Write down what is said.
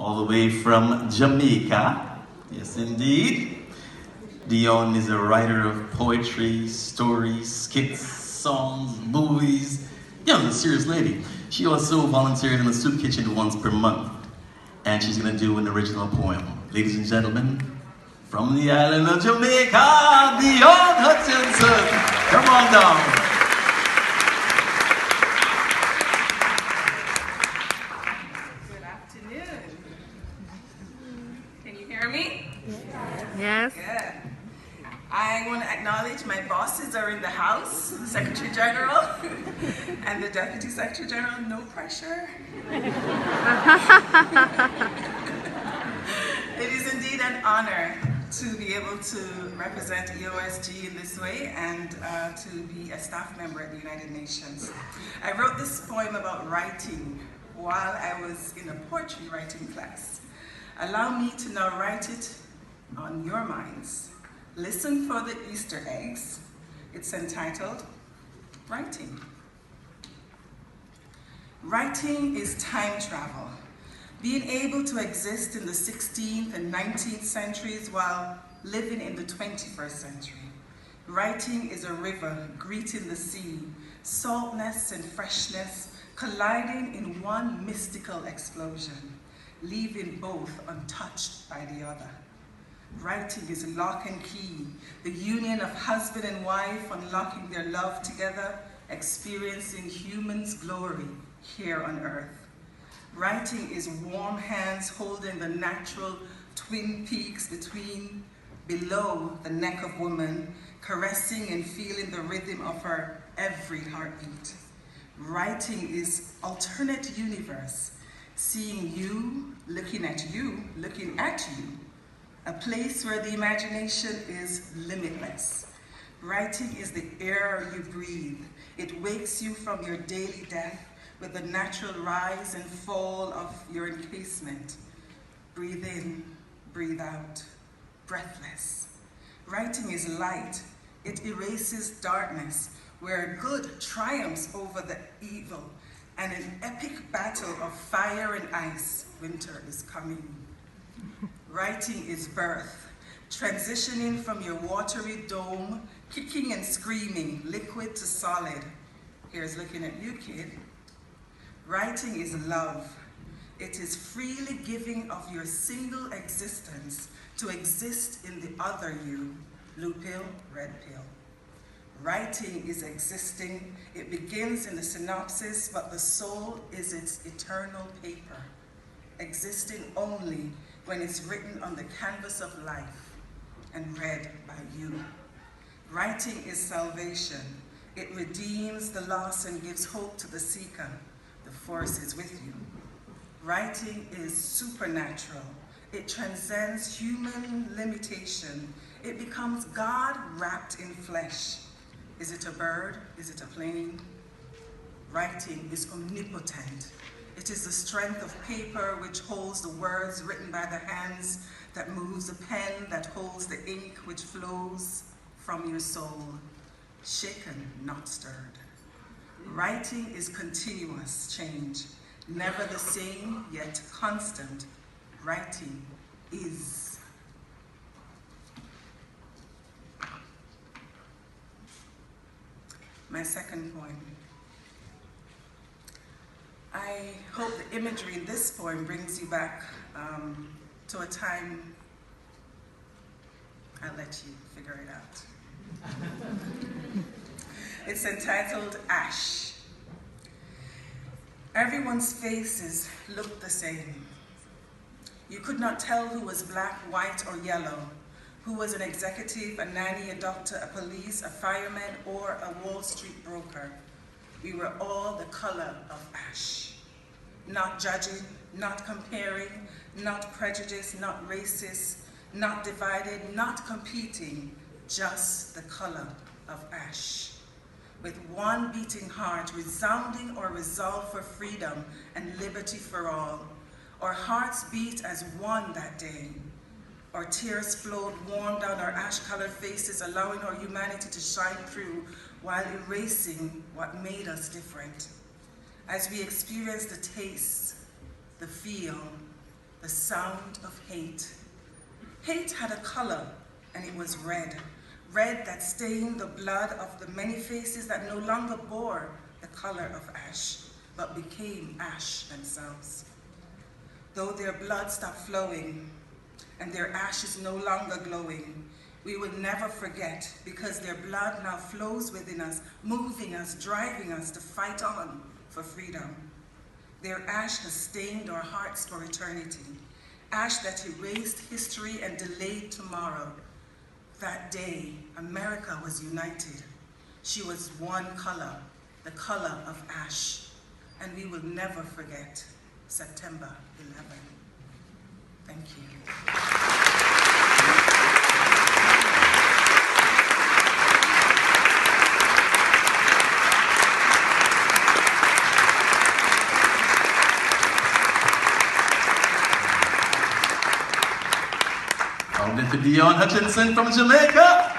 all the way from Jamaica. Yes, indeed. Dionne is a writer of poetry, stories, skits, songs, movies. Yeah, a serious lady. She also volunteers in the soup kitchen once per month. And she's gonna do an original poem. Ladies and gentlemen, from the island of Jamaica, Dionne Hutchinson. Come on down. Yes. Good. I want to acknowledge my bosses are in the house, the Secretary General and the Deputy Secretary General. No pressure. It is indeed an honor to be able to represent EOSG in this way and to be a staff member at the United Nations. I wrote this poem about writing while I was in a poetry writing class. Allow me to now write it on your minds. Listen for the Easter eggs. It's entitled Writing. Writing is time travel, being able to exist in the 16th and 19th centuries while living in the 21st century. Writing is a river greeting the sea, saltness and freshness colliding in one mystical explosion, leaving both untouched by the other. Writing is lock and key, the union of husband and wife unlocking their love together, experiencing humans' glory here on earth. Writing is warm hands holding the natural twin peaks below the neck of woman, caressing and feeling the rhythm of her every heartbeat. Writing is alternate universe, seeing you, looking at you, a place where the imagination is limitless. Writing is the air you breathe. It wakes you from your daily death with the natural rise and fall of your encasement. Breathe in, breathe out, breathless. Writing is light. It erases darkness, where good triumphs over the evil, and an epic battle of fire and ice. Winter is coming. Writing is birth, transitioning from your watery dome, kicking and screaming, liquid to solid. Here's looking at you, kid. Writing is love. It is freely giving of your single existence to exist in the other you. Blue pill, red pill. Writing is existing. It begins in the synopsis, but the soul is its eternal paper, existing only when it's written on the canvas of life and read by you. Writing is salvation. It redeems the lost and gives hope to the seeker. The force is with you. Writing is supernatural. It transcends human limitation. It becomes God wrapped in flesh. Is it a bird? Is it a plane? Writing is omnipotent. It is the strength of paper which holds the words written by the hands that moves the pen that holds the ink which flows from your soul, shaken, not stirred. Writing is continuous change, never the same, yet constant. Writing is. My second poem. I hope the imagery in this poem brings you back to a time. I'll let you figure it out. It's entitled Ash. Everyone's faces looked the same. You could not tell who was black, white, or yellow, who was an executive, a nanny, a doctor, a police, a fireman, or a Wall Street broker. We were all the color of ash. Not judging, not comparing, not prejudiced, not racist, not divided, not competing, just the color of ash. With one beating heart, resounding or resolve for freedom and liberty for all. Our hearts beat as one that day. Our tears flowed warm down our ash-colored faces, allowing our humanity to shine through while erasing what made us different. As we experienced the taste, the feel, the sound of hate. Hate had a color, and it was red. Red that stained the blood of the many faces that no longer bore the color of ash, but became ash themselves. Though their blood stopped flowing, and their ashes no longer glowing, we will never forget, because their blood now flows within us, moving us, driving us to fight on for freedom. Their ash has stained our hearts for eternity, ash that erased history and delayed tomorrow. That day, America was united. She was one color, the color of ash, and we will never forget September 11. Thank you. LadyDionne Hutchinson from Jamaica.